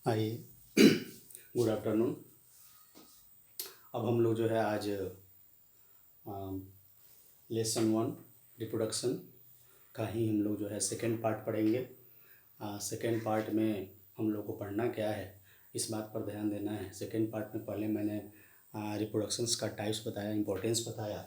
आइए good afternoon. अब हम लोग जो है आज लेसन 1 रिप्रोडक्शन का ही हम लोग जो है सेकेंड पार्ट पढ़ेंगे। सेकेंड पार्ट में हम लोग को पढ़ना क्या है इस बात पर ध्यान देना है। सेकेंड पार्ट में पहले मैंने रिप्रोडक्शंस का टाइप्स बताया, इम्पोर्टेंस बताया।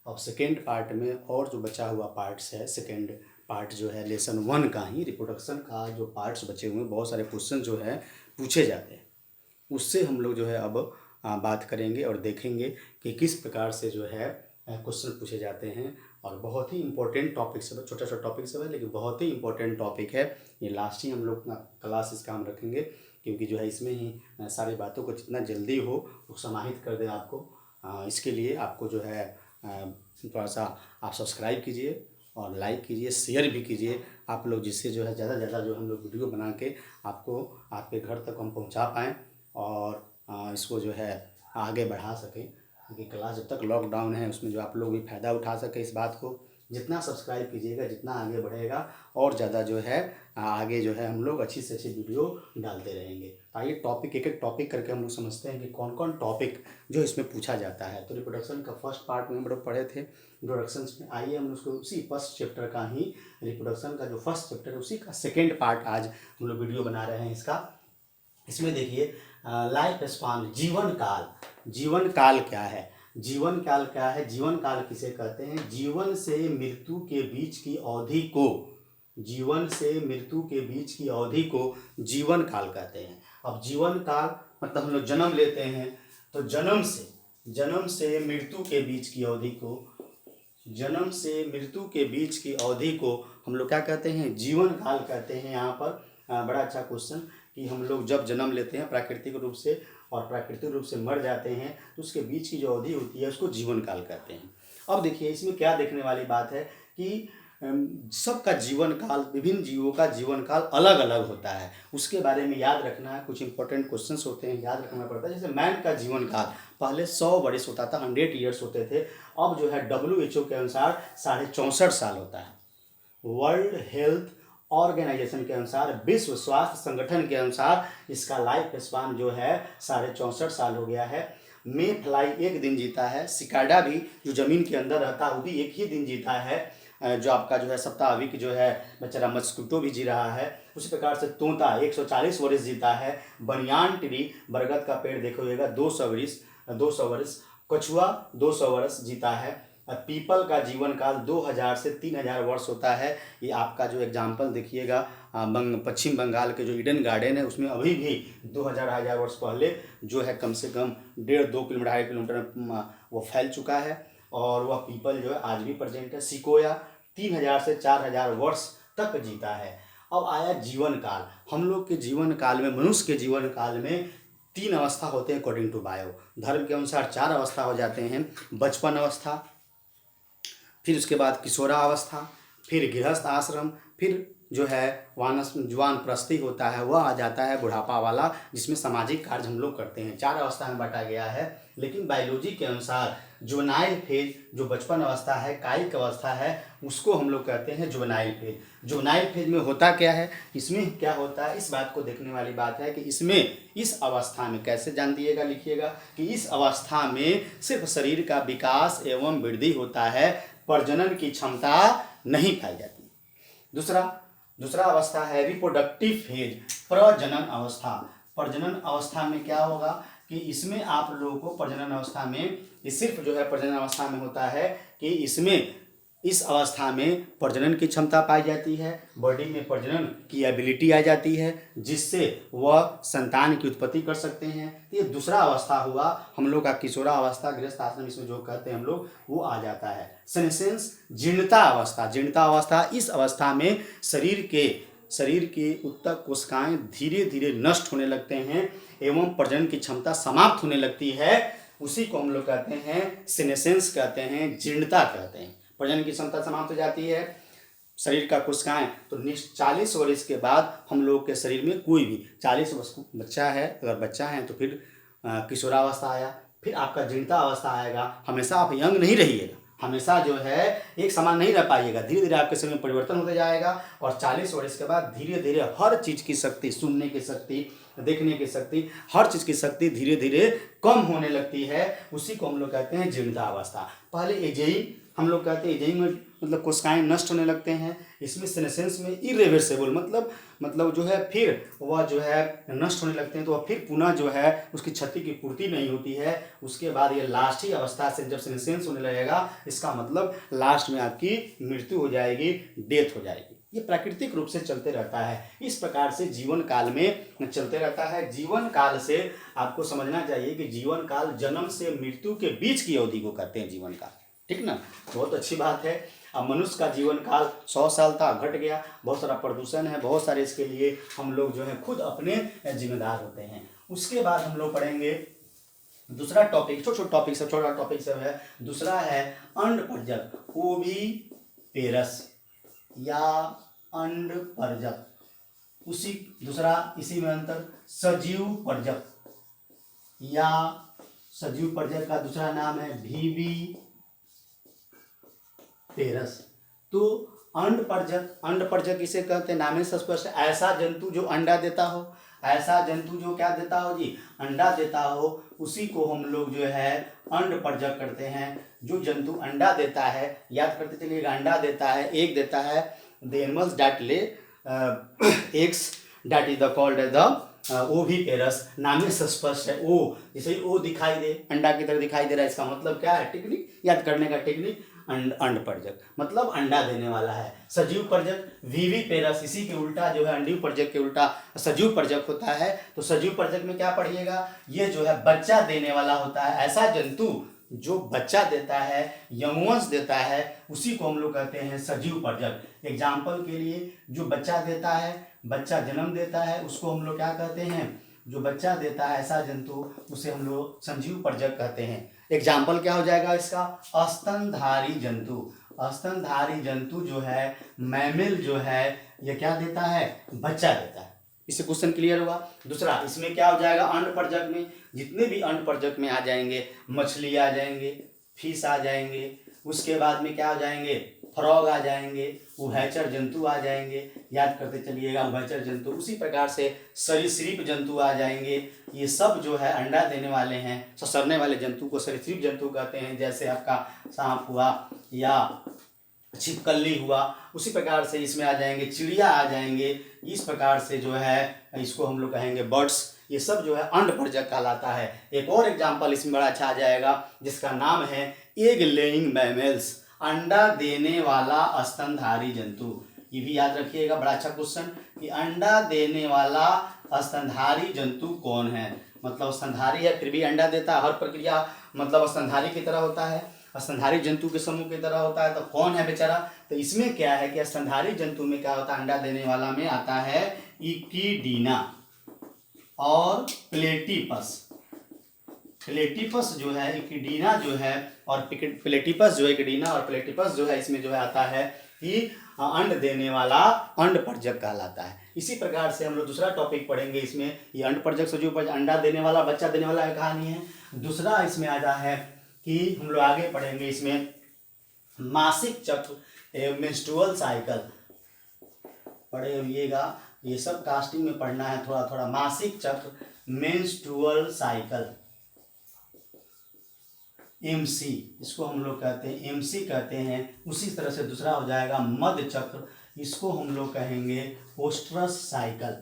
अब सेकेंड पार्ट में और जो बचा हुआ पार्ट्स है, सेकेंड पार्ट जो है लेसन 1 का ही रिप्रोडक्शन का जो पार्ट्स बचे हुए हैं, बहुत सारे क्वेश्चन जो है पूछे जाते हैं, उससे हम लोग जो है अब बात करेंगे और देखेंगे कि किस प्रकार से जो है क्वेश्चन पूछे जाते हैं। और बहुत ही इंपॉर्टेंट टॉपिक सब है, छोटा छोटा टॉपिक सब है लेकिन बहुत ही इंपॉर्टेंट टॉपिक है। ये लास्ट ही हम लोग क्लास इसका हम रखेंगे, क्योंकि जो है इसमें ही सारी बातों को जितना जल्दी हो वो समाहित कर दें आपको। इसके लिए आपको जो है थोड़ा सा आप सब्सक्राइब कीजिए और लाइक कीजिए, शेयर भी कीजिए आप लोग, जिससे जो है ज़्यादा से ज़्यादा जो हम लोग वीडियो बना के आपको आपके घर तक हम पहुंचा पाएँ और इसको जो है आगे बढ़ा सकें। क्योंकि क्लास जब तक लॉकडाउन है उसमें जो आप लोग भी फ़ायदा उठा सकें इस बात को। जितना सब्सक्राइब कीजिएगा, जितना आगे बढ़ेगा और ज़्यादा जो है आगे जो है हम लोग अच्छी से अच्छी वीडियो डालते रहेंगे। तो आइए टॉपिक एक एक टॉपिक करके हम लोग समझते हैं कि कौन कौन टॉपिक जो इसमें पूछा जाता है। तो रिप्रोडक्शन का फर्स्ट पार्ट में हम लोग पढ़े थे इंट्रोडक्शंस में। आइए हम उसको उसी फर्स्ट चैप्टर का ही, रिप्रोडक्शन का जो फर्स्ट चैप्टर है उसी का सेकेंड पार्ट आज हम लोग वीडियो बना रहे हैं इसका। इसमें देखिए लाइफ स्पान, जीवन काल। जीवन काल क्या है? जीवन काल क्या है? जीवन काल किसे कहते हैं? जीवन से मृत्यु के बीच की अवधि को, जीवन से मृत्यु के बीच की अवधि को जीवन काल कहते हैं। अब जीवन काल मतलब हम लोग जन्म लेते हैं तो जन्म से मृत्यु के बीच की अवधि को, जन्म से मृत्यु के बीच की अवधि को हम लोग क्या कहते हैं? जीवन काल कहते हैं। यहाँ पर बड़ा अच्छा क्वेश्चन कि हम लोग जब जन्म लेते हैं प्राकृतिक रूप से और प्राकृतिक रूप से मर जाते हैं तो उसके बीच की जो अवधि होती है उसको जीवन काल कहते हैं। अब देखिए इसमें क्या देखने वाली बात है कि सबका जीवन काल, विभिन्न जीवों का जीवन काल अलग अलग होता है, उसके बारे में याद रखना है। कुछ इंपॉर्टेंट क्वेश्चंस होते हैं, याद रखना पड़ता है। जैसे मैन का जीवन काल पहले 100 वर्ष होता था, 100 ईयर्स होते थे। अब जो है WHO के अनुसार 64.5 साल होता है। वर्ल्ड हेल्थ ऑर्गेनाइजेशन के अनुसार, विश्व स्वास्थ्य संगठन के अनुसार इसका लाइफ स्पान जो है 64.5 साल हो गया है। मे फ्लाई 1 दिन जीता है। सिकाडा भी जो जमीन के अंदर रहता है वो भी 1 ही दिन जीता है। जो आपका जो है सप्ताहविक जो है बेचारा मस्किटो भी जी रहा है। उसी प्रकार से तोता 140 वर्ष जीता है। बनियान ट्री, बरगद का पेड़ देखिएगा 200 वर्ष। कछुआ 200 वर्ष जीता है। पीपल का जीवन काल 2000 से 3000 वर्ष होता है। ये आपका जो एग्जाम्पल देखिएगा पश्चिम बंगाल के जो ईडन गार्डन है उसमें अभी भी 2000 वर्ष पहले जो है कम से कम 1.5-2 किलोमीटर 2.5 किलोमीटर वो फैल चुका है और वह पीपल जो है आज भी प्रेजेंट है। सिकोया 3000 से 4000 वर्ष तक जीता है। अब आया जीवन काल। हम लोग के जीवन काल में, मनुष्य के जीवन काल में 3 अवस्था होते हैं अकॉर्डिंग टू बायो। धर्म के अनुसार 4 अवस्था हो जाते हैं। बचपन अवस्था, फिर उसके बाद किशोरावस्था, फिर गृहस्थ आश्रम, फिर जो है जवान प्रस्ती होता है, वह आ जाता है बुढ़ापा वाला, जिसमें सामाजिक कार्य हम लोग करते हैं। 4 अवस्था में बांटा गया है। लेकिन बायोलॉजी के अनुसार जुवेनाइल फेज, जो बचपन अवस्था है, कायिक अवस्था है, उसको हम लोग कहते हैं जुवेनाइल फेज। जुवेनाइल फेज में होता क्या है, इसमें क्या होता है, इस बात को देखने वाली बात है कि इसमें, इस अवस्था में कैसे जान दिएगा, लिखिएगा कि इस अवस्था में सिर्फ शरीर का विकास एवं वृद्धि होता है, प्रजनन की क्षमता नहीं पाई जाती। दूसरा अवस्था है रिप्रोडक्टिव फेज, प्रजनन अवस्था। प्रजनन अवस्था में क्या होगा कि इसमें आप लोगों को प्रजनन अवस्था में, ये सिर्फ जो है प्रजनन अवस्था में होता है कि इसमें, इस अवस्था में प्रजनन की क्षमता पाई जाती है, बॉडी में प्रजनन की एबिलिटी आ जाती है, जिससे वह संतान की उत्पत्ति कर सकते हैं। तो ये दूसरा अवस्था हुआ हम लोग का किशोरा अवस्था, गृहस्थ आश्रम इसमें जो कहते हैं हम लोग, वो आ जाता है। सेनेसेंस, जीर्णता अवस्था। जीर्णता अवस्था, इस अवस्था में शरीर के उत्तक कोशिकाएं धीरे धीरे नष्ट होने लगते हैं एवं प्रजनन की क्षमता समाप्त होने लगती है। उसी को हम लोग कहते हैं सेनेसेंस कहते हैं, जीर्णता कहते हैं। प्रजनन की क्षमता समाप्त हो जाती है शरीर का कोशिकाएं। तो 40 वर्ष के बाद हम लोग के शरीर में कोई भी 40 वर्ष बच्चा है, अगर बच्चा है तो फिर किशोरावस्था आया, फिर आपका जीर्णता अवस्था आएगा। हमेशा आप यंग नहीं रहिएगा, हमेशा जो है एक समान नहीं रह पाइएगा, धीरे धीरे आपके शरीर में परिवर्तन होते जाएगा और 40 वर्ष के बाद धीरे धीरे हर चीज़ की शक्ति, सुनने की शक्ति, देखने की शक्ति, हर चीज़ की शक्ति धीरे धीरे कम होने लगती है। उसी को हम लोग कहते हैं जीर्णतावस्था। पहले एजेइंग हम लोग कहते हैं, एजेइंग में मतलब कोशिकाएं नष्ट होने लगते हैं। इसमें सेनेसेंस में इरिवर्सिबल मतलब जो है फिर वह जो है नष्ट होने लगते हैं, तो वह फिर पुनः जो है उसकी क्षति की पूर्ति नहीं होती है। उसके बाद ये लास्ट ही अवस्था से जब सेनेसेंस होने लगेगा, इसका मतलब लास्ट में आपकी मृत्यु हो जाएगी, डेथ हो जाएगी। ये प्राकृतिक रूप से चलते रहता है, इस प्रकार से जीवन काल में चलते रहता है। जीवन काल से आपको समझना चाहिए कि जीवन काल जन्म से मृत्यु के बीच की अवधि को कहते हैं जीवन काल, ठीक ना। बहुत अच्छी बात है। अब मनुष्य का जीवन काल 100 साल था, घट गया। बहुत सारा प्रदूषण है, बहुत सारे इसके लिए हम लोग जो है खुद अपने जिम्मेदार होते हैं। उसके बाद हम लोग पढ़ेंगे दूसरा टॉपिक, छोटा टॉपिक सब है। दूसरा है अंडपरजक, ओविपेरस या अंडपरजक। इसी में अंतर सजीव परजक या सजीव परजक का दूसरा नाम है विविपेरस। तो अंडपरजक इसे कहते हैं, नाम से स्पष्ट, ऐसा जंतु जो अंडा देता हो। ऐसा जंतु जो क्या देता हो जी, अंडा देता हो, उसी को हम लोग जो है अंडपरजक करते हैं। जो जंतु अंडा देता है, याद करते चलिएगा, अंडा देता है, एग देता है। The animals that lay eggs that is the called the oviparous. नाम से स्पष्ट है, ओ जैसे ओ दिखाई दे, अंडा की तरह दिखाई दे रहा है, इसका मतलब क्या है, टेक्निक याद करने का टेक्निक, अंडपरजक मतलब अंडा देने वाला है। सजीव परजक विविपेरस, इसी के उल्टा जो है अंडीव परजक के उल्टा सजीव परजक होता है। तो सजीव परजक में क्या पढ़िएगा, ये जो है बच्चा देने वाला होता है। ऐसा जंतु जो बच्चा देता है, यौवंश देता है, उसी को हम लोग कहते हैं सजीव परजक। एग्जाम्पल के लिए, जो बच्चा देता है, बच्चा जन्म देता है, उसको हम लोग क्या कहते हैं, जो बच्चा देता है ऐसा जंतु, उसे हम लोग सजीव परजक कहते हैं। एग्जाम्पल क्या हो जाएगा इसका, स्तनधारी जंतु। स्तनधारी जंतु जो है, मैमल जो है, ये क्या देता है, बच्चा देता है। इससे क्वेश्चन क्लियर हुआ। दूसरा, इसमें क्या हो जाएगा, अंडपरजक में जितने भी अंडपरजक में आ जाएंगे, मछली आ जाएंगे, फिश आ जाएंगे, उसके बाद में क्या आ जाएंगे, फ्रॉग आ जाएंगे, उभयचर जंतु आ जाएंगे, याद करते चलिएगा उभयचर जंतु। उसी प्रकार से सरीसृप जंतु आ जाएंगे। ये सब जो है अंडा देने वाले हैं। ससरने वाले जंतु को सरीसृप जंतु कहते हैं, जैसे आपका सांप हुआ या छिपकली हुआ। उसी प्रकार से इसमें आ जाएंगे, चिड़िया आ जाएंगे। इस प्रकार से जो है इसको हम लोग कहेंगे बर्ड्स। ये सब जो है अंडपरजक कहलाता है। एक और एग्जाम्पल इसमें बड़ा अच्छा आ जाएगा, जिसका नाम है एग लेइंग मैमल्स, अंडा देने वाला स्तनधारी जंतु। ये भी याद रखिएगा, बड़ा अच्छा क्वेश्चन, कि अंडा देने वाला स्तनधारी जंतु कौन है। मतलब स्तनधारी है फिर भी अंडा देता है, हर प्रक्रिया मतलब स्तनधारी की तरह होता है, स्तनधारी जंतु के समूह की तरह होता है। तो कौन है बेचारा, तो इसमें क्या है कि स्तनधारी जंतु में क्या होता है, अंडा देने वाला में आता है इक्विडीना और प्लेटिपस। प्लेटिपस जो है, इक्विडीना जो है और प्लेटिपस जो है, इक्विडीना और प्लेटिपस जो है, इसमें जो है आता है कि अंड देने वाला अंडपरजक कहलाता है। इसी प्रकार से हम लोग दूसरा टॉपिक पढ़ेंगे। इसमें ये अंडपरजक सजीव परजक, अंडा देने वाला, बच्चा देने वाला कहानी है। दूसरा इसमें आता है कि हम लोग आगे पढ़ेंगे इसमें मासिक चक्र, मेंस्ट्रुअल साइकिल। पढ़े हुइएगा, ये सब कास्टिंग में पढ़ना है थोड़ा थोड़ा। मासिक चक्र, मेंस्ट्रुअल साइकिल, एमसी, इसको हम लोग कहते हैं, एमसी कहते हैं। उसी तरह से दूसरा हो जाएगा मध्य चक्र, इसको हम लोग कहेंगे ओस्ट्रस साइकिल।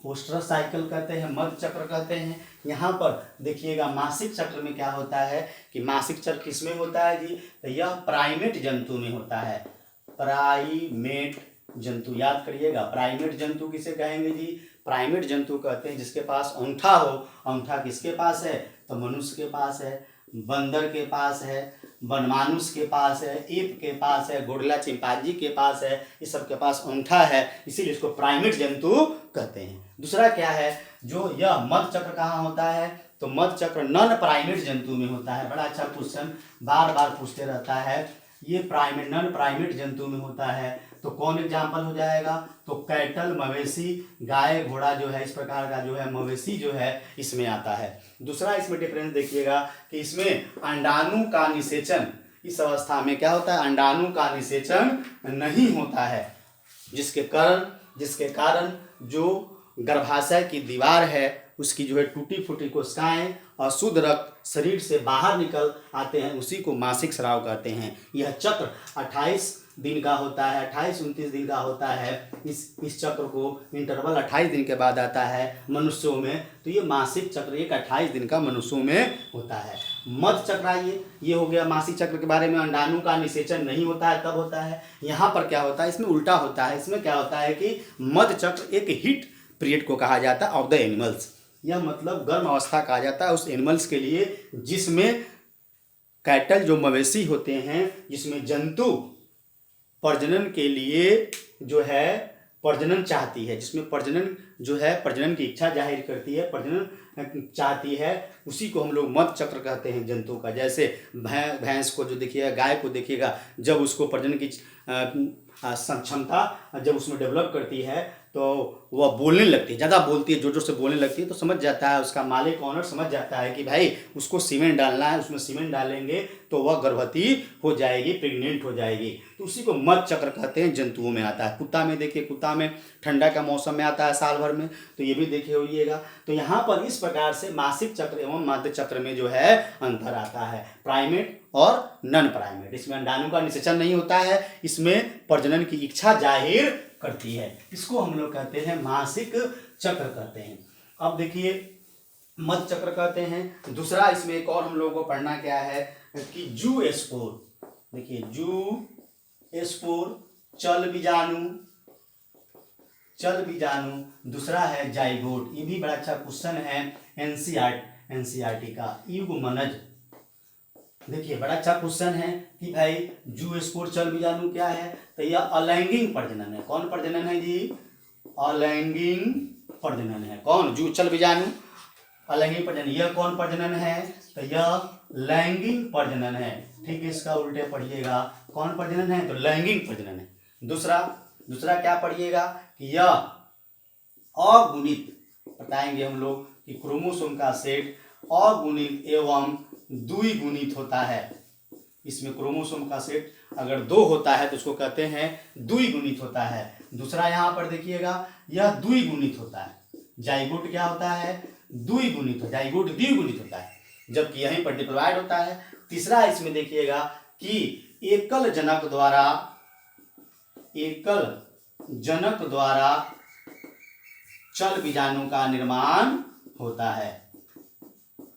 ओस्ट्रस साइकिल कहते हैं, मध्य चक्र कहते हैं। यहाँ पर देखिएगा मासिक चक्र में क्या होता है कि मासिक चक्र किसमें होता है जी, तो यह प्राइमेट जंतु में होता है। प्राइमेट जंतु याद करिएगा, प्राइमेट जंतु किसे कहेंगे जी, प्राइमेट जंतु कहते हैं जिसके पास अंगूठा हो। अंगूठा किसके पास है, तो मनुष्य के पास है, बंदर के पास है, बनमानुष के पास है, एप के पास है, गोरिल्ला चिंपांजी के पास है। इस सब के पास अंगूठा है, इसीलिए इसको प्राइमेट जंतु कहते हैं। दूसरा क्या है, जो यह मध्य चक्र कहाँ होता है, तो मध्य चक्र नॉन प्राइमेट जंतु में होता है। बड़ा अच्छा क्वेश्चन बार बार पूछते रहता है। ये प्राइमेट, नॉन प्राइमेट जंतु में होता है। तो कौन एग्जाम्पल हो जाएगा, तो कैटल मवेशी, गाय घोड़ा जो है इस प्रकार का जो है मवेशी जो है इसमें आता है। दूसरा इसमें डिफरेंस देखिएगा कि इसमें अंडाणु का निषेचन, इस अवस्था में क्या होता है, अंडाणु का निषेचन नहीं होता है, जिसके कारण जो गर्भाशय की दीवार है उसकी जो है टूटी फूटी कोशिकाएं और शुद्ध रक्त शरीर से बाहर निकल आते हैं, उसी को मासिक स्राव कहते हैं। यह चक्र 28 दिन का होता है, 28-29 दिन का होता है। इस चक्र को इंटरवल 28 दिन के बाद आता है मनुष्यों में, तो ये मासिक चक्र एक 28 दिन का मनुष्यों में होता है। मध्य चक्र आइए, ये हो गया मासिक चक्र के बारे में। अंडाणु का निषेचन नहीं होता है तब होता है। यहाँ पर क्या होता है, इसमें उल्टा होता है। इसमें क्या होता है कि मध्य चक्र एक हीट पीरियड को कहा जाता है ऑफ द एनिमल्स, यह मतलब गर्म अवस्था कहा जाता है उस एनिमल्स के लिए जिसमें कैटल जो मवेशी होते हैं, जिसमें जंतु प्रजनन के लिए जो है प्रजनन चाहती है, जिसमें प्रजनन जो है प्रजनन की इच्छा जाहिर करती है, प्रजनन चाहती है, उसी को हम लोग मध्य चक्र कहते हैं जंतु का। जैसे भैंस को जो देखिएगा, गाय को देखिएगा, जब उसको प्रजनन की क्षमता जब उसमें डेवलप करती है तो वह बोलने लगती है, ज़्यादा बोलती है, जोर जोर से बोलने लगती है, तो समझ जाता है उसका मालिक ऑनर समझ जाता है कि भाई उसको सीमेंट डालना है, उसमें सीमेंट डालेंगे तो वह गर्भवती हो जाएगी, प्रेग्नेंट हो जाएगी। तो उसी को मध्य चक्र कहते हैं, जंतुओं में आता है। कुत्ता में देखिए, कुत्ता में ठंडा का मौसम में आता है साल भर में, तो ये भी देखिए होइएगा। तो यहाँ पर इस प्रकार से मासिक चक्र एवं मध्य चक्र में जो है अंतर आता है, प्राइमेट और नॉन प्राइमेट। इसमें अंडाणु का निषेचन नहीं होता है, इसमें प्रजनन की इच्छा जाहिर करती है, इसको हम लोग कहते हैं मासिक चक्र कहते हैं। अब देखिए मध्य चक्र कहते हैं। दूसरा इसमें एक और हम लोगों को पढ़ना क्या है कि जू स्पोर, देखिए जू स्पोर, चल बीजाणु, दूसरा है जाइगोट। ये भी बड़ा अच्छा क्वेश्चन है एनसीईआरटी का, युग्मनज। देखिए बड़ा अच्छा क्वेश्चन है कि भाई जू स्पोर चल बीजाणु क्या है, तो यह अलैंगिक प्रजनन है। कौन प्रजनन है जी, अलैंगिक प्रजनन है। कौन, जू चल बीजाणु अलैंगिक प्रजनन। यह कौन प्रजनन है, तो यह लैंगिक प्रजनन है। ठीक है, इसका उल्टे पढ़िएगा, कौन प्रजनन है, तो लैंगिक प्रजनन है। दूसरा क्या पढ़िएगा कि यह अगुणित, बताएंगे हम लोग कि क्रोमोसोम का सेट अगुणित एवं द्विगुणित होता है। इसमें क्रोमोसोम का सेट अगर 2 होता है तो उसको कहते हैं द्विगुणित होता है। दूसरा यहाँ पर देखिएगा, यह द्विगुणित होता है। जाइगोट क्या होता है, द्विगुणित, जाइगोट द्विगुणित होता है, जबकि यहीं पर डिप्लॉयड होता है। तीसरा इसमें देखिएगा कि एकल जनक द्वारा चल बीजाणु का निर्माण होता है।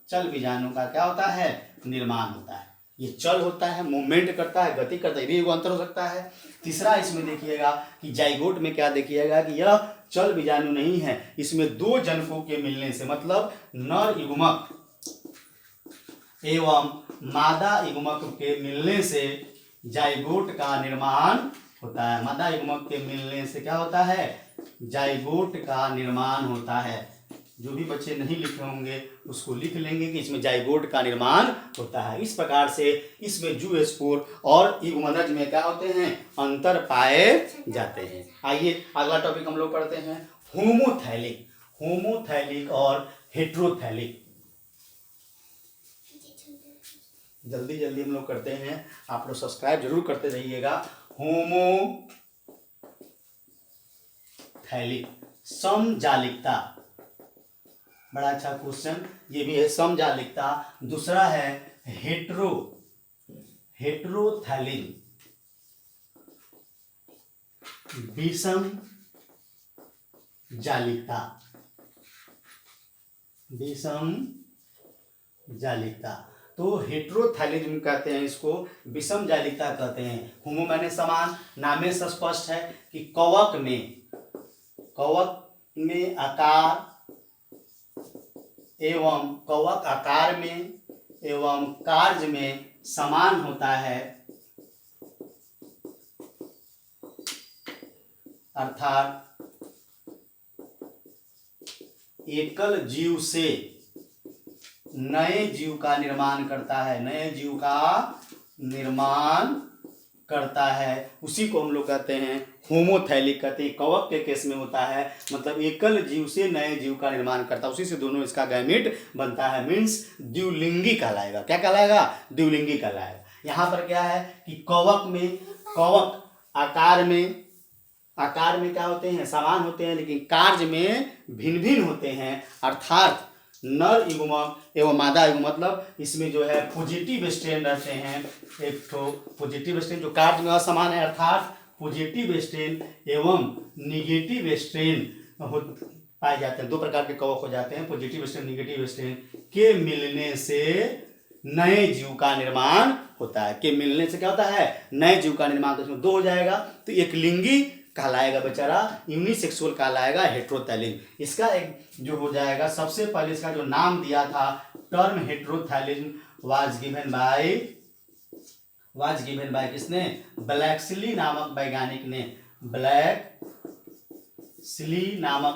चल बीजाणु का क्या होता है, निर्माण होता है। ये चल होता है, मूवमेंट करता है, गति करता है, ये भी अंतर हो सकता है। तीसरा इसमें देखिएगा कि जाइगोट में क्या देखिएगा कि यह चल बीजाणु नहीं है, इसमें 2 जनकों के मिलने से, मतलब नर युग्मक एवं मादा युग्मक के मिलने से जाइगोट का निर्माण होता है। मादा युग्मक के मिलने से क्या होता है, जाइगोट का निर्माण होता है। जो भी बच्चे नहीं लिखे होंगे उसको लिख लेंगे कि इसमें जाइगोट का निर्माण होता है। इस प्रकार से इसमें जू स्पोर और युग्मनज में क्या होते हैं, अंतर पाए जाते हैं। आइए अगला टॉपिक हम लोग पढ़ते हैं, होमोथैलिक और हेट्रोथैलिक। जल्दी जल्दी हम लोग करते हैं, आप लोग सब्सक्राइब जरूर करते रहिएगा। होमोथैलिक, समजालिकता, बड़ा अच्छा क्वेश्चन ये भी है, समजालिकता। दूसरा है हेट्रोथैलिक, विषम जालिकता। तो हेट्रोथैलिज्म कहते हैं इसको, विषम जालिकता कहते हैं। होमो माने समान, नामे से स्पष्ट है कि कवक में आकार में एवं कार्य में समान होता है, अर्थात एकल जीव से नए जीव का निर्माण करता है, नए जीव का निर्माण करता है उसी को हम लोग कहते हैं होमोथैलिक कहते हैं। कवक के केस में होता है मतलब एकल जीव से नए जीव का निर्माण करता है, उसी से दोनों इसका गैमीट बनता है, मीन्स द्विलिंगी कहलाएगा। क्या कहलाएगा? द्विलिंगी कहलाएगा। यहाँ पर क्या है कि कवक आकार में क्या होते हैं? समान होते हैं, लेकिन कार्य में भिन्न भिन्न होते हैं। अर्थात नर युग्मक एवं मादा युग्मक मतलब इसमें जो है पॉजिटिव स्ट्रेन रहते हैं, एक तो पॉजिटिव स्ट्रेन जो कार्य में असमान है, अर्थात पॉजिटिव स्ट्रेन एवं निगेटिव स्ट्रेन पाए जाते हैं। दो प्रकार के कवक हो जाते हैं, पॉजिटिव स्ट्रेन निगेटिव स्ट्रेन के मिलने से नए जीव का निर्माण होता है। के मिलने से क्या होता है? नए जीव का निर्माण। तो इसमें दो हो जाएगा तो एक लिंगी कहलाएगा बेचारा, यूनिसेक्सुअल कहलाएगा हेट्रोथैलिज्म। इसका एक जो हो जाएगा, सबसे पहले इसका जो नाम दिया था term heterothallism was given by किसने? ब्लैक्सली नामक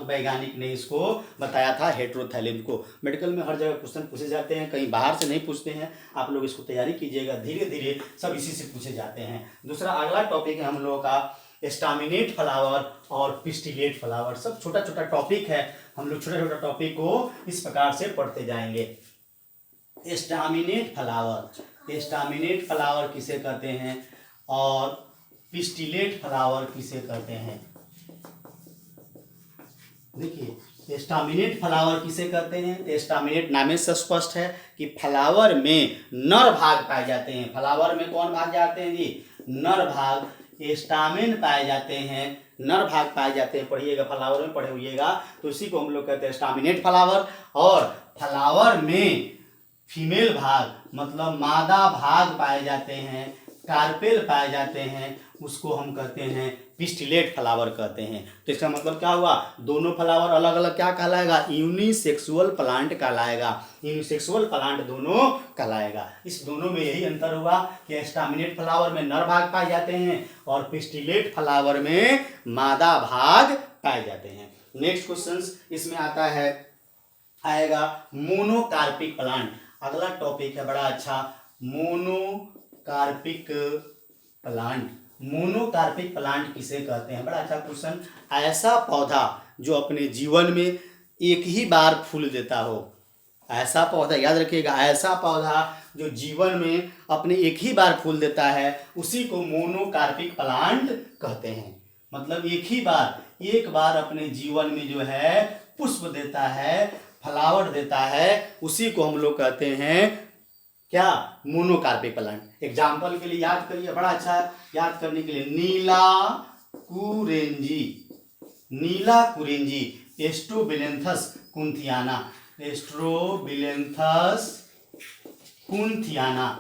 वैज्ञानिक ने इसको बताया था हेट्रोथैलिज्म को। मेडिकल में हर जगह क्वेश्चन पूछे जाते हैं, कहीं बाहर से नहीं पूछते हैं। आप लोग इसको तैयारी कीजिएगा, धीरे धीरे सब इसी से पूछे जाते हैं। दूसरा अगला टॉपिक है हम लोगों का स्टामिनेट फ्लावर और पिस्टिलेट फ्लावर। सब छोटा छोटा टॉपिक है, हम लोग छोटा छोटा टॉपिक को इस प्रकार से पढ़ते जाएंगे। स्टामिनेट फ्लावर किसे कहते हैं और पिस्टिलेट फ्लावर किसे कहते हैं? देखिए स्टामिनेट फ्लावर किसे कहते हैं? स्टामिनेट नामे से स्पष्ट है कि फ्लावर में नर भाग पाए जाते हैं। फ्लावर में कौन भाग जाते हैं जी? नर भाग, स्टामिन पाए जाते हैं, नर भाग पाए जाते हैं। पढ़िएगा, फ्लावर में पढ़े हुइएगा, तो इसी को हम लोग कहते हैं स्टामिनेट फ्लावर। और फ्लावर में फीमेल भाग मतलब मादा भाग पाए जाते हैं, कार्पेल पाए जाते हैं, उसको हम कहते हैं पिस्टिलेट फ्लावर कहते हैं। तो इसका मतलब क्या हुआ? दोनों फ्लावर अलग अलग क्या कहलाएगा? यूनिसेक्सुअल प्लांट कहलाएगा। यूनिसेक्सुअल प्लांट दोनों कहलाएगा। इस दोनों में यही अंतर हुआ कि स्टामिनेट फ्लावर में नर भाग पाए जाते हैं और पिस्टिलेट फ्लावर में मादा भाग पाए जाते हैं। नेक्स्ट क्वेश्चन इसमें आएगा मोनोकार्पिक प्लांट। अगला टॉपिक है बड़ा अच्छा, मोनोकार्पिक प्लांट किसे कहते हैं? बड़ा अच्छा क्वेश्चन। ऐसा पौधा जो अपने जीवन में एक ही बार फूल देता हो, ऐसा पौधा, याद रखिएगा, ऐसा पौधा जो जीवन में अपने एक ही बार फूल देता है उसी को मोनोकार्पिक प्लांट कहते हैं। मतलब एक बार अपने जीवन में जो है पुष्प देता है, फ्लावर देता है, उसी को हम लोग कहते हैं क्या? Monocarpic plant. एग्जाम्पल के लिए याद करिए, बड़ा अच्छा याद करने के लिए, नीला कुरेंजी एस्ट्रोबिलेंथस कुंथियाना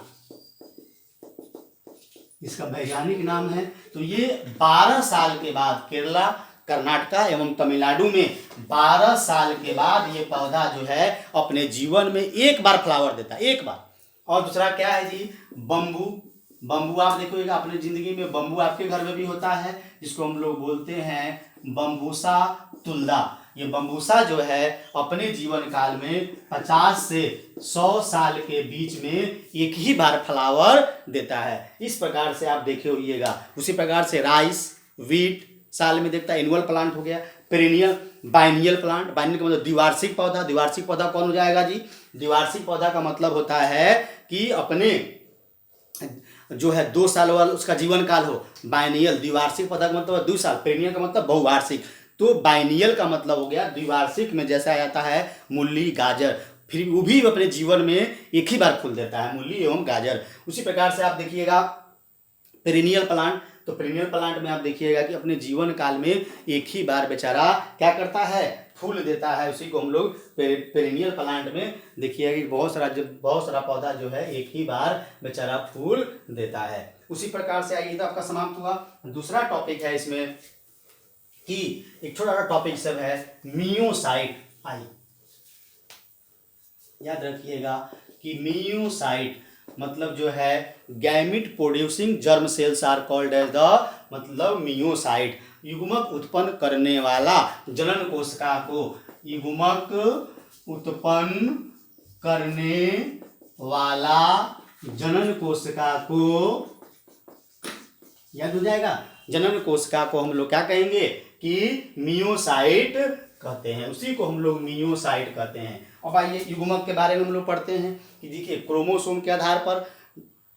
इसका वैज्ञानिक नाम है। तो ये 12 साल के बाद केरला, कर्नाटका एवं तमिलनाडु में 12 साल के बाद ये पौधा जो है अपने जीवन में एक बार फ्लावर देता है, एक बार। और दूसरा क्या है जी? बम्बू आप देखोगे अपने जिंदगी में, बम्बू आपके घर में भी होता है, जिसको हम लोग बोलते हैं बम्बूसा तुल्दा। ये बम्बूसा जो है अपने जीवन काल में 50 से 100 साल के बीच में एक ही बार फ्लावर देता है। इस प्रकार से आप देखे होइएगा। उसी प्रकार से राइस, वीट साल में देखता है, एनुअल प्लांट हो गया। पेरिनियल, बाइनियल प्लांट, बाइनियल का मतलब द्विवार्षिक पौधा। द्विवार्षिक पौधा कौन हो जाएगा जी? द्विवार्षिक पौधा का मतलब होता है कि अपने जो है 2 साल वाला उसका जीवन काल हो। बाइनियल, द्विवार्षिक पौधा का मतलब 2 साल। पेरिनियल का मतलब बहुवार्षिक। तो बाइनियल का मतलब हो गया द्विवार्षिक में जैसा आता है मूली, गाजर, फिर वो भी अपने जीवन में एक ही बार फूल देता है, मूली एवं गाजर। उसी प्रकार से आप देखिएगा पेरिनियल प्लांट। तो पेरिनियल प्लांट में आप देखिएगा कि अपने जीवन काल में एक ही बार बेचारा क्या करता है? फूल देता है। उसी को हम लोग पेरिनियल प्लांट में देखिएगा कि बहुत सारा पौधा जो है एक ही बार बेचारा फूल देता है। उसी प्रकार से आइए, तो आपका समाप्त हुआ। दूसरा टॉपिक है इसमें कि एक छोटा सा टॉपिक सब है मियोसाइट। आइए याद रखिएगा कि मियोसाइट मतलब जो है gamete producing germ cells are called as the मतलब मियोसाइट। युग्मक उत्पन्न करने वाला जनन कोशिका को, युग्मक उत्पन्न करने वाला जनन कोशिका को याद हो जाएगा। जनन कोशिका को हम लोग क्या कहेंगे कि मियोसाइट कहते हैं, उसी को हम लोग मियोसाइट कहते हैं। अब आइए युग्मक के बारे में हम लोग पढ़ते हैं कि देखिए क्रोमोसोम के आधार पर,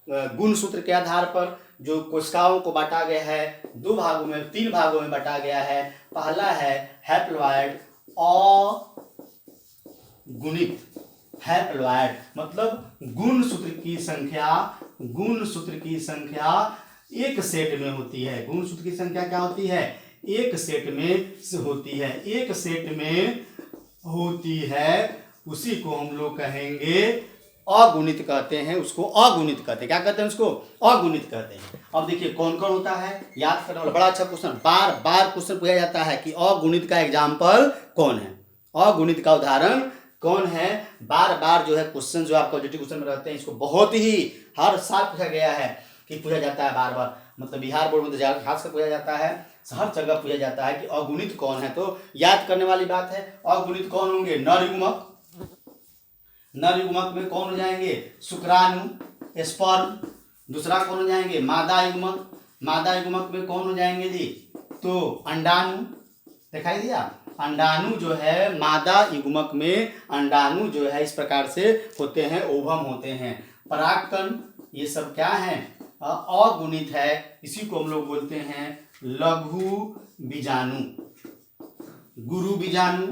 गुणसूत्र के आधार पर जो कोशिकाओं को बांटा गया है दो भागों में, तीन भागों में बांटा गया है। पहला है हैप्लॉइड अगुणित, हैप्लॉइड मतलब गुणसूत्र की संख्या एक सेट में होती है। गुणसूत्र की संख्या क्या होती है? एक सेट में होती है, एक सेट में होती है। उसी को हम लोग कहेंगे अगुणित कहते हैं, उसको अगुणित कहते हैं। क्या कहते हैं? उसको अगुणित कहते हैं। अब देखिए कौन कौन होता है, याद करने वाला बड़ा अच्छा क्वेश्चन, बार बार क्वेश्चन पूछा जाता है कि अगुणित का एग्जाम्पल कौन है, अगुणित का उदाहरण कौन है। बार बार जो है क्वेश्चन जो आपका ऑब्जेक्टिव क्वेश्चन में रहते हैं, इसको बहुत ही हर साल पूछा गया है कि पूछा जाता है बार बार, मतलब बिहार बोर्ड में तो खास कर पूछा जाता है, हर जगह पूछा जाता है कि अगुणित कौन है। तो याद करने वाली बात है, अगुणित कौन होंगे? नर युग्मक, नर युग्मक में कौन हो जाएंगे? शुक्राणु स्पर्म। दूसरा कौन हो जाएंगे? मादा युग्मक, मादा युग्मक में कौन हो जाएंगे जी? तो अंडाणु, दिखाई दिया। अंडाणु जो है मादा युग्मक में, अंडाणु जो है इस प्रकार से होते हैं, ओवम होते हैं। परागकण ये सब क्या है? अगुणित है, इसी को हम लोग बोलते हैं लघु बीजाणु। गुरु बीजाणु,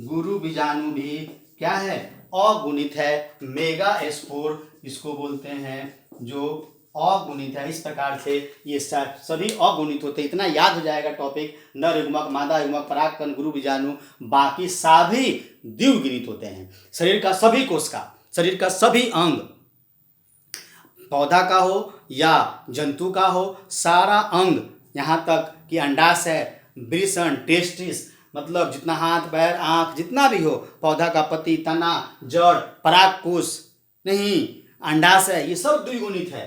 गुरु बीजाणु भी क्या है? अगुणित है। मेगा स्पोर इसको बोलते हैं जो अगुणित है। इस प्रकार से ये सभी अगुणित होते हैं। इतना याद हो जाएगा टॉपिक, नर युग्मक, मादा युग्मक, परागकण, गुरु बीजाणु, बाकी सभी द्विगुणित होते हैं। शरीर का सभी कोशिका, शरीर का सभी अंग, पौधा का हो या जंतु का हो, सारा अंग, यहाँ तक कि अंडाशय, वृषण, टेस्टिस, मतलब जितना हाथ पैर आँख जितना भी हो, पौधा का पत्ती, तना, जड़, परागकोश नहीं, अंडाशय, ये सब द्विगुणित है।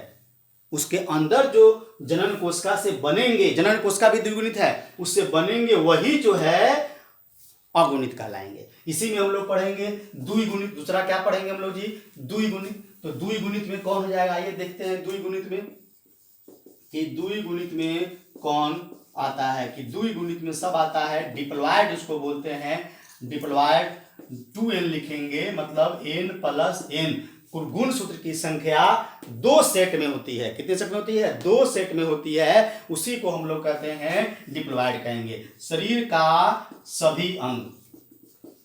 उसके अंदर जो जनन कोशिका से बनेंगे, जनन कोशिका भी द्विगुणित है, उससे बनेंगे वही जो है अगुणित कहलाएंगे। इसी में हम लोग पढ़ेंगे द्विगुणित। दूसरा क्या पढ़ेंगे हम लोग जी? द्विगुणित। तो द्विगुणित में कौन हो जाएगा? आइए देखते हैं द्विगुणित में कि द्विगुणित में कौन आता है। कि द्विगुणित में सब आता है। डिप्लॉयड उसको बोलते हैं, डिप्लॉयड 2n लिखेंगे, मतलब n प्लस n। गुणसूत्र की संख्या दो सेट में होती है। कितने सेट में होती है? दो सेट में होती है। उसी को हम लोग कहते हैं डिप्लॉयड कहेंगे। शरीर का सभी अंग,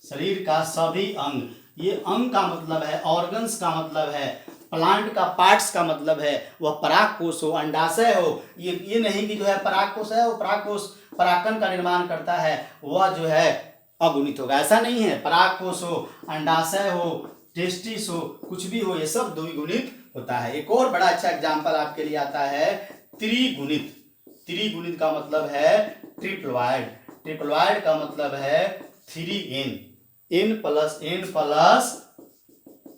शरीर का सभी अंग, ये अंग का मतलब है, ऑर्गन्स का मतलब है, प्लांट का पार्ट्स का मतलब है, वह परागकोश हो, अंडाशय हो। ये नहीं कि जो है परागकोश है, वो परागकोश परागकण का निर्माण करता है, वह जो है अगुणित होगा, ऐसा नहीं है। परागकोश हो, अंडाशय हो, टेस्टिस हो, कुछ भी हो, ये सब द्विगुणित होता है। एक और बड़ा अच्छा एग्जाम्पल आपके लिए आता है त्रिगुणित। त्रिगुणित का मतलब है ट्रिप्लॉयड, ट्रिप्लॉयड का मतलब है 3n, n plus n plus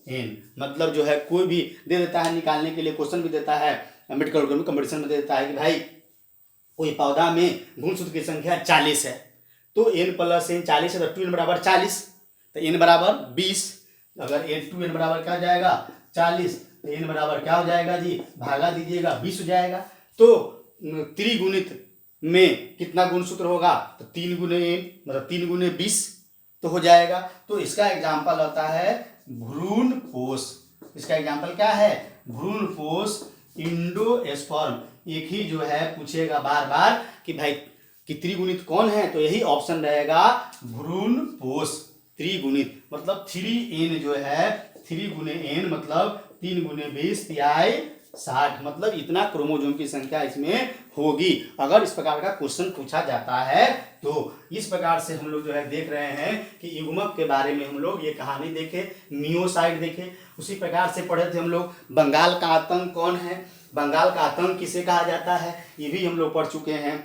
n, मतलब जो है कोई भी दे देता है निकालने के लिए, क्वेश्चन भी देता है, मेडिकल में कंपटीशन में देता है कि भाई कोई पौधा में गुणसूत्र की संख्या 40 है, तो n प्लस n 40 है, तो 2n बराबर 40, तो n बराबर 20। अगर 2n बराबर क्या हो जाएगा? 40, तो n बराबर क्या हो जाएगा जी? भागा दीजिएगा, 20 हो जाएगा। तो त्रिगुणित में कितना गुणसूत्र होगा? तो 3 गुने n, मतलब 3 गुने 20 तो हो जाएगा। तो इसका एग्जाम्पल होता है भ्रूणपोष। इसका एग्जाम्पल क्या है? भ्रूणपोष, इंडोस्पर्म। एक ही जो है पूछेगा बार बार कि भाई कि त्रिगुणित कौन है, तो यही ऑप्शन रहेगा भ्रूणपोष। त्रिगुणित मतलब 3n जो है, 3 गुने n मतलब 3 गुने 20 तिहाई 60, मतलब इतना क्रोमोसोम की संख्या इसमें होगी अगर इस प्रकार का क्वेश्चन पूछा जाता है। तो इस प्रकार से हम लोग जो है देख रहे हैं कि युग्मक के बारे में हम लोग ये कहानी देखे, मियोसाइट देखे, उसी प्रकार से पढ़े थे हम लोग बंगाल का आतंक कौन है, बंगाल का आतंक किसे कहा जाता है, ये भी हम लोग पढ़ चुके हैं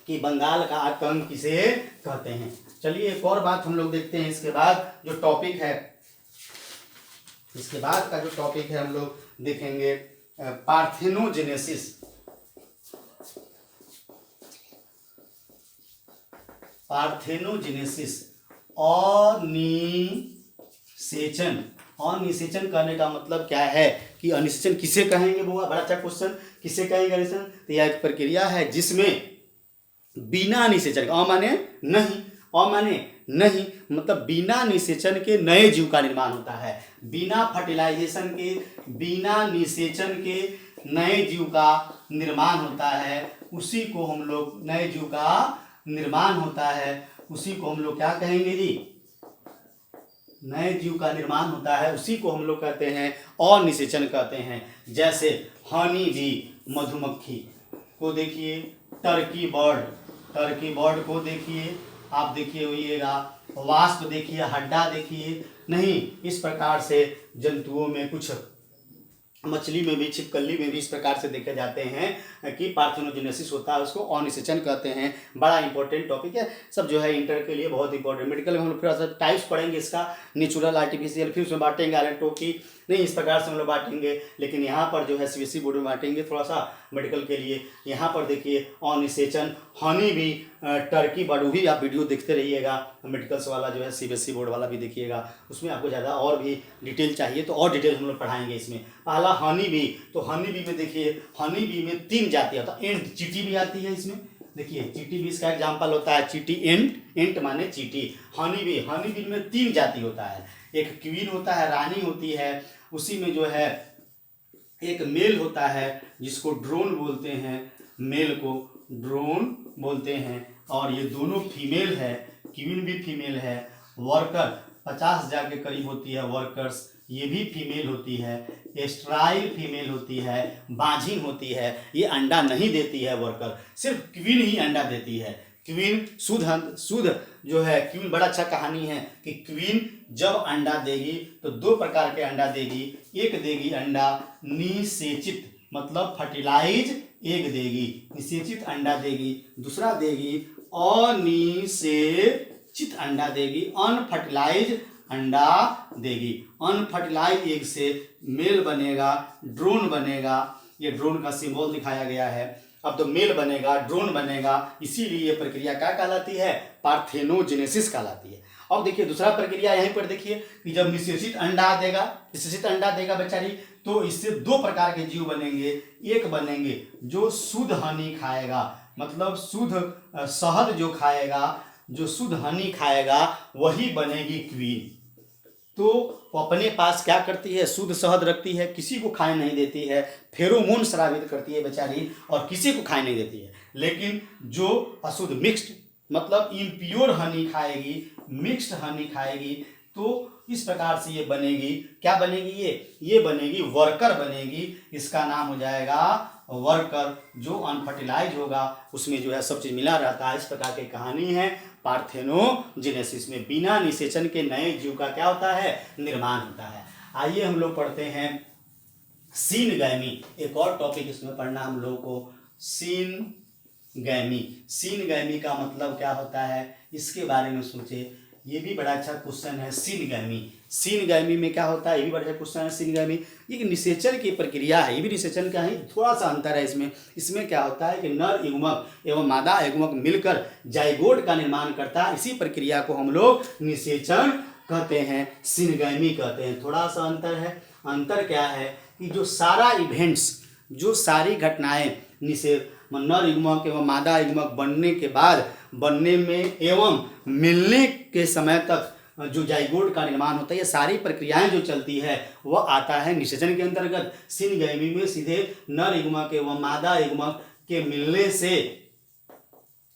कि बंगाल का आतंक किसे कहते हैं। चलिए एक और बात हम लोग देखते हैं। इसके बाद जो टॉपिक है, इसके बाद का जो टॉपिक है हम लोग देखेंगे पार्थेनोजेनेसिस। पार्थेनोजेनेसिस, अनिषेचन। अनिषेचन करने का मतलब क्या है कि अनिषेचन किसे कहेंगे बुआ, बड़ा अच्छा क्वेश्चन, किसे कहेंगे अनिषेचन। तो यह एक प्रक्रिया है जिसमें बिना निषेचन, अ माने नहीं, अ माने नहीं, मतलब बिना निषेचन के नए जीव का निर्माण होता है। बिना फर्टिलाइजेशन के, बिना निषेचन के नए जीव का निर्माण होता है, उसी को हम लोग, नए जीव का निर्माण होता है, उसी को हम लोग क्या कहेंगे जी, नए जीव का निर्माण होता है, उसी को हम लोग कहते हैं अनिषेचन कहते हैं। जैसे हनी बी, मधुमक्खी को देखिए, टर्की बर्ड को देखिए, आप देखिए होइएगा, वास्प देखिए, हड्डा देखिए, नहीं, इस प्रकार से जंतुओं में, कुछ मछली में भी, छिपकली में भी इस प्रकार से देखे जाते हैं कि पार्थेनोजेनेसिस होता है, उसको अनिषेचन कहते हैं। बड़ा इंपॉर्टेंट टॉपिक है, सब जो है इंटर के लिए बहुत इंपॉर्टेंट। मेडिकल में हम लोग थोड़ा सा टाइप्स पढ़ेंगे इसका, नेचुरल, आर्टिफिशियल, फिर उसमें बांटेंगे आरएनटो नहीं, इस प्रकार से हम लोग बांटेंगे। लेकिन यहाँ पर जो है सीबीएसई बोर्ड में बांटेंगे थोड़ा सा मेडिकल के लिए। यहाँ पर देखिए अनिषेचन, हनी भी, टर्की बर्ड भी, आप वीडियो देखते रहिएगा, मेडिकल्स वाला जो है सीबीएसई बोर्ड वाला भी देखिएगा, उसमें आपको ज़्यादा और भी डिटेल चाहिए तो और डिटेल हम लोग पढ़ाएंगे इसमें। पहला हनी बी, तो हनी बी में देखिए, हनी बी में 3 जाति होता है, एंट, चींटी भी आती है इसमें, देखिए चींटी भी इसका एग्जाम्पल होता है, चींटी, एंट माने चींटी। हनी बी में 3 जाति होता है, एक क्वीन होता है, रानी होती है, उसी में जो है एक मेल होता है जिसको ड्रोन बोलते हैं, मेल को ड्रोन बोलते हैं, और ये दोनों फीमेल है, क्वीन भी फीमेल है। वर्कर 50,000 के करीब होती है, वर्कर्स ये भी फीमेल होती है। एस्ट्राइल फीमेल होती है, बाझिन होती है, ये अंडा नहीं देती है वर्कर, सिर्फ क्वीन ही अंडा देती है। क्वीन शुद्ध जो है, क्वीन बड़ा अच्छा कहानी है कि क्वीन जब अंडा देगी तो 2 प्रकार के अंडा देगी। एक देगी अंडा निषेचित, मतलब फर्टिलाइज एग देगी, निषेचित अंडा देगी। दूसरा देगी अनिषेचित अंडा देगी, अनफर्टिलाइज अंडा देगी। अनफर्टिलाइज एग से मेल बनेगा, ड्रोन बनेगा, ये ड्रोन का सिंबल दिखाया गया है। अब तो मेल बनेगा, ड्रोन बनेगा, इसीलिए ये प्रक्रिया क्या कहलाती है, पार्थेनोजेनेसिस कहलाती है। अब देखिए दूसरा प्रक्रिया यहीं पर देखिए कि जब निषेचित अंडा देगा बेचारी, तो इससे 2 प्रकार के जीव बनेंगे। एक बनेंगे जो शुद्ध हनी खाएगा, मतलब शुद्ध शहद जो खाएगा, जो शुद्ध हनी खाएगा वही बनेगी क्वीन। तो वो अपने पास क्या करती है, शुद्ध शहद रखती है, किसी को खाने नहीं देती है, फेरोमोन स्रावित करती है बेचारी, और किसी को खाने नहीं देती है। लेकिन जो अशुद्ध, मिक्स्ड, मतलब इम्प्योर हनी खाएगी, मिक्स्ड हनी खाएगी, तो इस प्रकार से ये बनेगी, क्या बनेगी, ये बनेगी वर्कर बनेगी। इसका नाम हो जाएगा वर्कर। जो अनफर्टिलाइज होगा उसमें जो है सब चीज मिला रहता है। इस प्रकार की कहानी है पार्थेनोजेनेसिस में, बिना निषेचन के नए जीव का क्या होता है, निर्माण होता है। आइए हम लोग पढ़ते हैं सीनगैमी, एक और टॉपिक इसमें पढ़ना हम लोगों को, सीनगैमी का मतलब क्या होता है, इसके बारे में सोचे। ये भी बड़ा अच्छा क्वेश्चन है, सीनगैमी में क्या होता है, ये भी बड़ा अच्छा क्वेश्चन है। सीनगैमी ये निषेचन की प्रक्रिया है, ये भी निषेचन का ही थोड़ा सा अंतर है इसमें क्या होता है कि नर युग्मक एवं मादा युग्मक मिलकर जाइगोट का निर्माण करता है। इसी प्रक्रिया को हम लोग निषेचन कहते हैं, सीनगैमी कहते हैं। थोड़ा सा अंतर है। अंतर क्या है कि जो सारा इवेंट्स, जो सारी घटनाएं नर युग्मक एवं मादा युग्मक बनने के बाद, बनने में एवं मिलने के समय तक जो जाइगोट का निर्माण होता है, ये सारी प्रक्रियाएं जो चलती है वह आता है निषेचन के अंतर्गत। सीनगैमी में सीधे नर युग्मक एवं मादा युग्मक के मिलने से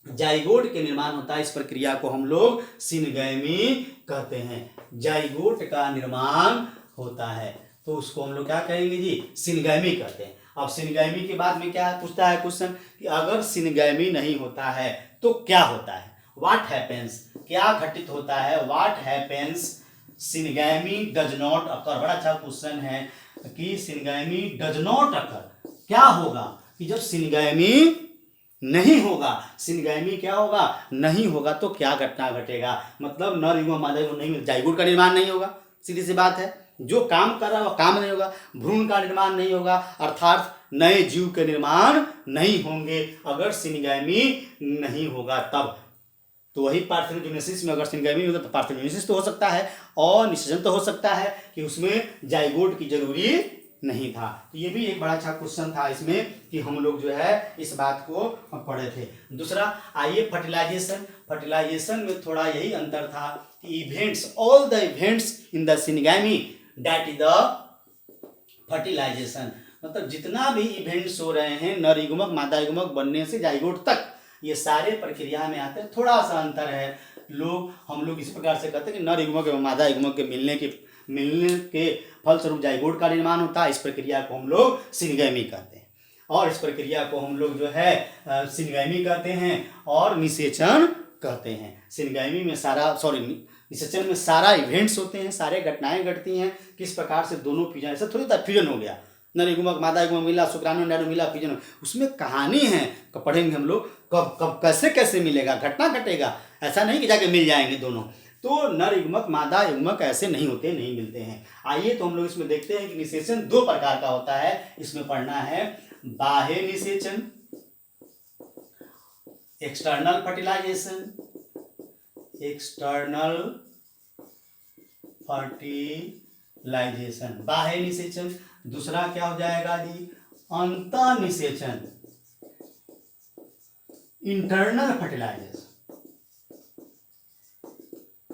जाइगोट के निर्माण होता है। इस प्रक्रिया को हम लोग सीनगैमी कहते हैं, जाइगोट का निर्माण होता है, तो उसको हम लोग क्या कहेंगे जी, सीनगैमी कहते हैं। अब सीनगैमी के बाद में क्या पूछता है क्वेश्चन कि अगर सीनगैमी नहीं होता है तो क्या होता है, व्हाट हैपेंस, क्या घटित होता है, व्हाट हैपेंस, सीनगैमी डज नॉट अकर। बड़ा अच्छा क्वेश्चन है कि सीनगैमी डज नॉट अकर, क्या होगा कि जब सीनगैमी नहीं होगा, सीनगैमी क्या होगा, नहीं होगा तो क्या घटना घटेगा, मतलब नर युग्मक मादा युग्मक नहीं, जाइगोट का निर्माण नहीं होगा, सीधी सी बात है। जो काम कर रहा है वह काम नहीं होगा, भ्रूण का निर्माण नहीं होगा, अर्थात नए जीव के निर्माण नहीं होंगे अगर सीनगैमी नहीं होगा तब। तो वही पार्थेनोजेनेसिस में अगर सीनगैमी होगा तो पार्थेनोजेनेसिस तो हो सकता है और निषेचन तो हो सकता है कि उसमें जाइगोट की जरूरी नहीं था। तो ये भी एक बड़ा अच्छा क्वेश्चन था इसमें कि हम लोग जो है इस बात को पढ़े थे। दूसरा आइए फर्टिलाइजेशन में थोड़ा यही अंतर था कि events, all the events in the syngamy that is the fertilisation, मतलब जितना भी इवेंट्स हो रहे हैं नर युग्मक मादा युग्मक बनने से जाइगोट तक, ये सारे प्रक्रिया में आते हैं। थोड़ा सा अंतर है, हम लोग इस प्रकार से कहते हैं कि नर युग्मक एवं मादा युग्मक के मिलने के फलस्वरूप जाइगोट का निर्माण होता है। इस प्रक्रिया को हम लोग सिनगैमी कहते हैं, और इस प्रक्रिया को हम लोग जो है सिनगैमी कहते हैं और निषेचन कहते हैं। सिनगैमी में निषेचन में सारा इवेंट्स होते हैं, सारे घटनाएं घटती हैं, किस प्रकार से दोनों फ्यूजन, ऐसा थोड़ी था फ्यूजन हो गया, नर युग्मक मादा युग्मक मिला, शुक्राणु अंडाणु मिला, फ्यूजन, उसमें कहानी है, पढ़ेंगे हम लोग कब कब कैसे कैसे मिलेगा, घटना घटेगा, ऐसा नहीं कि जाके मिल जाएंगे दोनों। तो नर युग्मक मादा युग्मक ऐसे नहीं होते, नहीं मिलते हैं। आइए तो हम लोग इसमें देखते हैं कि निषेचन दो प्रकार का होता है। इसमें पढ़ना है बाह्य निषेचन, एक्सटर्नल फर्टिलाइजेशन, एक्सटर्नल फर्टिलाइजेशन, बाह्य निषेचन। दूसरा क्या हो जाएगा जी, अंतः निषेचन, इंटरनल फर्टिलाइजेशन।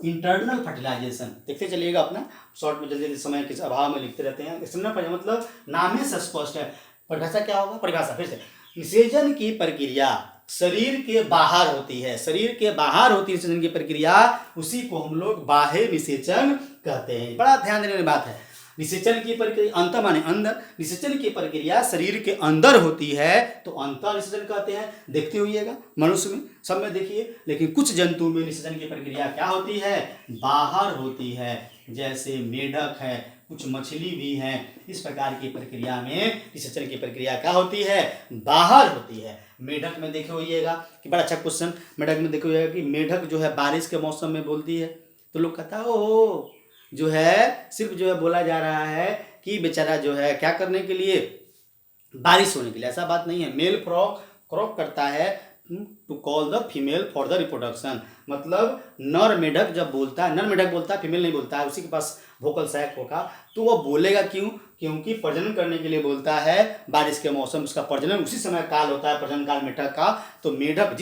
इंटरनल फर्टिलाइजेशन देखते चलिएगा अपना शॉर्ट में, जल्दी जल्दी समय के अभाव में लिखते रहते हैं। एक्सटर्नल मतलब नाम ही से स्पष्ट है, परिभाषा क्या होगा, परिभाषा फिर से, निषेचन की प्रक्रिया शरीर के बाहर होती है, शरीर के बाहर होती है निषेचन की प्रक्रिया, उसी को हम लोग बाह्य निषेचन कहते हैं। बड़ा ध्यान देने वाली बात है। निषेचन की प्रक्रिया, अंत माने अंदर, निषेचन की प्रक्रिया शरीर के अंदर होती है तो अंतः निषेचन कहते हैं। देखते होइएगा मनुष्य में, सब में देखिए, लेकिन कुछ जंतु में निषेचन की प्रक्रिया क्या होती है, बाहर होती है, जैसे मेढक है, कुछ मछली भी हैं। इस प्रकार की प्रक्रिया में निषेचन की प्रक्रिया क्या होती है, बाहर होती है। मेढक में देखे होइएगा कि बड़ा अच्छा क्वेश्चन, मेढक में देखे होइएगा कि मेढक जो है बारिश के मौसम में बोलती है, तो लोग कहता है ओ जो है सिर्फ जो है बोला जा रहा है कि बेचारा जो है क्या करने के लिए, बारिश होने के लिए, ऐसा बात नहीं है। मेल फ्रॉग क्रॉक करता है to call the female for the reproduction, मतलब नर मेढक जब बोलता है, नर मेढक बोलता है, फीमेल नहीं बोलता है, उसी के पास वोकल सैक होगा, तो वो बोलेगा क्यों, क्योंकि प्रजनन करने के लिए बोलता है। बारिश के मौसम, उसका प्रजनन उसी समय काल होता है, प्रजनन काल मेढक का। तो मेढक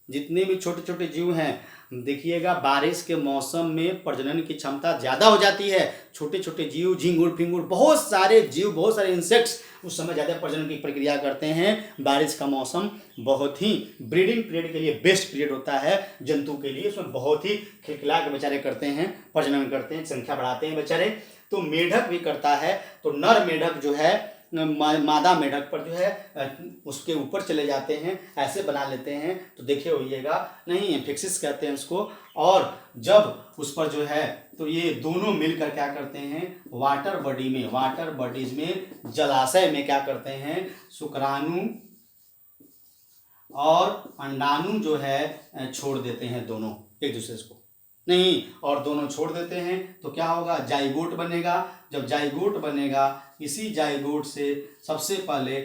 जितने भी छोटे छोटे जीव हैं, देखिएगा बारिश के मौसम में प्रजनन की क्षमता ज़्यादा हो जाती है। छोटे छोटे जीव, झिंगुर फिंगुर, बहुत सारे जीव, बहुत सारे इंसेक्ट्स उस समय ज़्यादा प्रजनन की प्रक्रिया करते हैं। बारिश का मौसम बहुत ही ब्रीडिंग पीरियड के लिए बेस्ट पीरियड होता है जंतु के लिए, उसमें बहुत ही खिलखिला के बेचारे करते हैं, प्रजनन करते हैं, संख्या बढ़ाते हैं बेचारे। तो मेढक भी करता है, तो नर मेढक जो है मादा मेढक पर जो है उसके ऊपर चले जाते हैं, ऐसे बना लेते हैं। तो देखे होइएगा, नहीं फिक्सिस कहते हैं उसको। और जब उस पर जो है तो ये दोनों मिलकर क्या करते हैं, वाटर बॉडीज में जलाशय में क्या करते हैं, शुक्राणु और अंडाणु जो है छोड़ देते हैं, दोनों एक दूसरे को नहीं, और दोनों छोड़ देते हैं तो क्या होगा, जाइगोट बनेगा। जब जाइगोट बनेगा, इसी जाइगोट से सबसे पहले